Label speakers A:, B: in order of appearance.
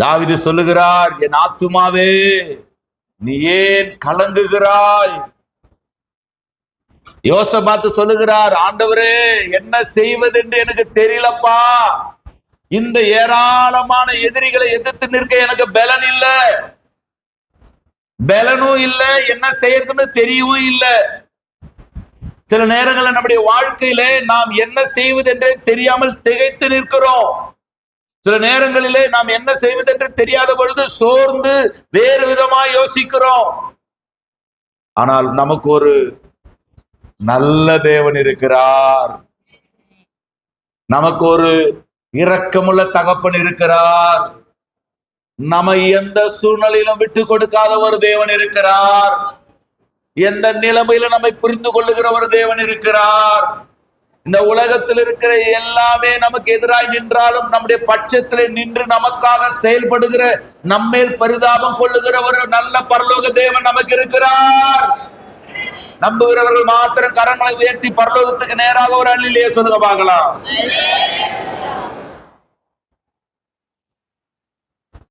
A: தாவீது சொல்லுகிறார், என் ஆத்துமாவே நீ ஏன் கலங்குகிறாய்? யோசபாத்து சொல்லுகிறார், ஆண்டவரே என்ன செய்வது என்று எனக்கு தெரியலப்பா. இந்த ஏராளமான எதிரிகளை எதிர்த்து நிற்க எனக்கு பலன் இல்ல, பலனும் இல்ல, என்ன செய்யறதுன்னு தெரியவும் இல்லை. சில நேரங்களில் நம்முடைய வாழ்க்கையிலே நாம் என்ன செய்வது என்று தெரியாமல் திகைத்து நிற்கிறோம். சில நேரங்களிலே நாம் என்ன செய்வது என்று தெரியாத பொழுது சோர்ந்து வேறு விதமாய் யோசிக்கிறோம். ஆனால் நமக்கு ஒரு நல்ல தேவன் இருக்கிறார், நமக்கு ஒரு இரக்கமுள்ள தகப்பன் இருக்கிறார், நம்மை எந்த சூழ்நிலையிலும் விட்டு கொடுக்காத ஒரு தேவன் இருக்கிறார், எந்த நிலைமையில நம்மை புரிந்து கொள்ளுகிற ஒரு தேவன் இருக்கிறார். இந்த உலகத்தில் இருக்கிற எல்லாமே நமக்கு எதிராய் நின்றாலும் நம்முடைய பட்சத்திலே நின்று நமக்காக செயல்படுகிற, நம்மேல் பரிதாபம் கொள்ளுகிற ஒரு நல்ல பரலோக தேவன் நமக்கு இருக்கிறார். நம்புகிறவர்கள் மாத்திரம் கரங்களை உயர்த்தி பரலோகத்துக்கு நேராக ஒரு அல்லேலூயா சொல்லுங்க பார்க்கலாம்.